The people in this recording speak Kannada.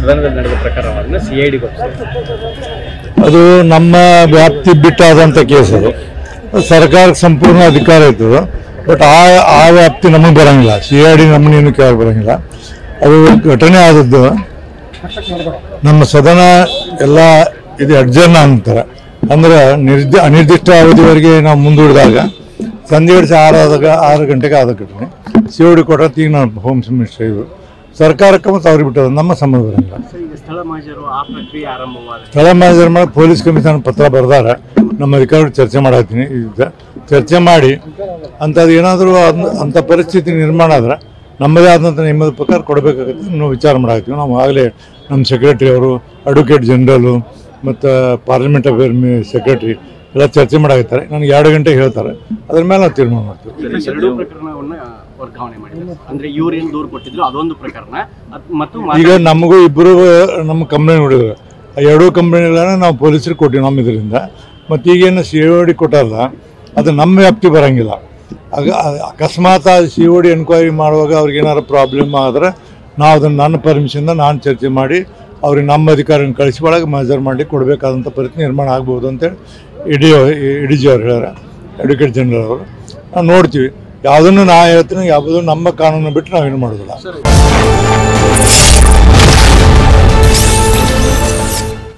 ಸದನದಲ್ಲಿ ನಡೆದ ಪ್ರಕರಣವನ್ನು ಸಿಐಡಿ ಅದು ನಮ್ಮ ವ್ಯಾಪ್ತಿ ಬಿಟ್ಟಾದಂಥ ಕೇಸ್. ಅದು ಸರ್ಕಾರಕ್ಕೆ ಸಂಪೂರ್ಣ ಅಧಿಕಾರ ಇರ್ತದೆ, ಬಟ್ ಆ ವ್ಯಾಪ್ತಿ ನಮಗೆ ಬರೋಂಗಿಲ್ಲ. ಸಿಐಡಿ ನಮ್ಮನ್ನೇನು ಕೇಳಿ ಬರೋಂಗಿಲ್ಲ. ಅದು ಘಟನೆ ಆದದ್ದು ನಮ್ಮ ಸದನ ಎಲ್ಲ ಇದು ಅಡ್ಜರ್ನ ಅಂತಾರೆ, ಅಂದ್ರೆ ಅನಿರ್ದಿಷ್ಟ ಅವಧಿವರೆಗೆ ನಾವು ಮುಂದೂಡಿದಾಗ ಸಂಜೆ 6 ಗಂಟೆಗೆ ಆದ ಘಟನೆ. ಸಿಐಡಿ ಕೊಟ್ಟರೆ ಈಗ ನಾನು ಹೋಮ್ ಮಿನಿಸ್ಟರ್ ಇವರು ಸರ್ಕಾರಕ್ಕೆ ಮತ್ತು ಅವ್ರಿಗೆ ಬಿಟ್ಟದ ನಮ್ಮ ಸಂಬಂಧ ಬರೋಂಗಿಲ್ಲ. ಸ್ಥಳ ಮಾಜರು ಮಾಡಿ ಪೊಲೀಸ್ ಕಮಿಷನರ್ ಪತ್ರ ಬರೆದಾರೆ. ನಮ್ಮ ಅಧಿಕಾರಿಗಳು ಚರ್ಚೆ ಮಾಡತ್ತೀನಿ. ಚರ್ಚೆ ಮಾಡಿ ಅಂಥದ್ದು ಏನಾದರೂ ಅಂಥ ಪರಿಸ್ಥಿತಿ ನಿರ್ಮಾಣ ಆದ್ರೆ ನಮ್ಮದೇ ಆದಂಥ ನಿಮ್ಮದ ಪ್ರಕಾರ ಕೊಡಬೇಕಾಗುತ್ತೆ. ನಾವು ವಿಚಾರ ಮಾಡಾಕ್ತೀವಿ. ನಾವು ಆಗಲೇ ನಮ್ಮ ಸೆಕ್ರೆಟ್ರಿ ಅವರು, ಅಡ್ವೊಕೇಟ್ ಜನರಲು ಮತ್ತು ಪಾರ್ಲಿಮೆಂಟ್ ಅಫೇರ್ ಸೆಕ್ರೆಟ್ರಿ ಎಲ್ಲ ಚರ್ಚೆ ಮಾಡಾಕತ್ತಾರೆ. ನನಗೆ 2 ಗಂಟೆಗೆ ಹೇಳ್ತಾರೆ. ಅದ್ರ ಮೇಲೆ ನಾವು ತೀರ್ಮಾನ ಮಾಡ್ತೀವಿ. ಈಗ ನಮಗೂ ಇಬ್ಬರು ನಮ್ಮ ಕಂಪ್ನಿ ನೋಡಿದ್ರು. ಆ 2 ಕಂಪ್ನಿಗಳನ್ನ ನಾವು ಪೊಲೀಸರಿಗೆ ಕೊಟ್ಟಿವಿ ನಮ್ಮ ಇದರಿಂದ. ಮತ್ತು ಈಗೇನು ಸಿಐಡಿ ಕೊಟ್ಟಲ್ಲ, ಅದು ನಮ್ಮ ವ್ಯಾಪ್ತಿ ಬರೋಂಗಿಲ್ಲ. ಅಕಸ್ಮಾತ್ ಸಿಐಡಿ ಎನ್ಕ್ವೈರಿ ಮಾಡುವಾಗ ಅವ್ರಿಗೆ ಏನಾದ್ರು ಪ್ರಾಬ್ಲಮ್ ಆದರೆ ನಾವು ಅದನ್ನು ನನ್ನ ಪರ್ಮಿಷನ್ದ ನಾನು ಚರ್ಚೆ ಮಾಡಿ ಅವ್ರಿಗೆ ನಮ್ಮ ಅಧಿಕಾರಿನ ಕಳಿಸಿ ಒಳಗೆ ಮೆಜರ್ ಮಾಡಿ ಕೊಡಬೇಕಾದಂಥ ಪರಿಸ್ಥಿತಿ ನಿರ್ಮಾಣ ಆಗ್ಬೋದು ಅಂತೇಳಿ ಇಡಿ ಜಿ ಅವ್ರು ಹೇಳ್ಯಾರ, ಅಡ್ವೊಕೇಟ್ ಜನರಲ್ ಅವರು. ನಾವು ನೋಡ್ತೀವಿ. ಯಾವುದನ್ನು ನಾ ಹೇಳ್ತೀನಿ, ಯಾವುದೂ ನಮ್ಮ ಕಾನೂನು ಬಿಟ್ಟು ನಾವೇನು ಮಾಡೋದಿಲ್ಲ.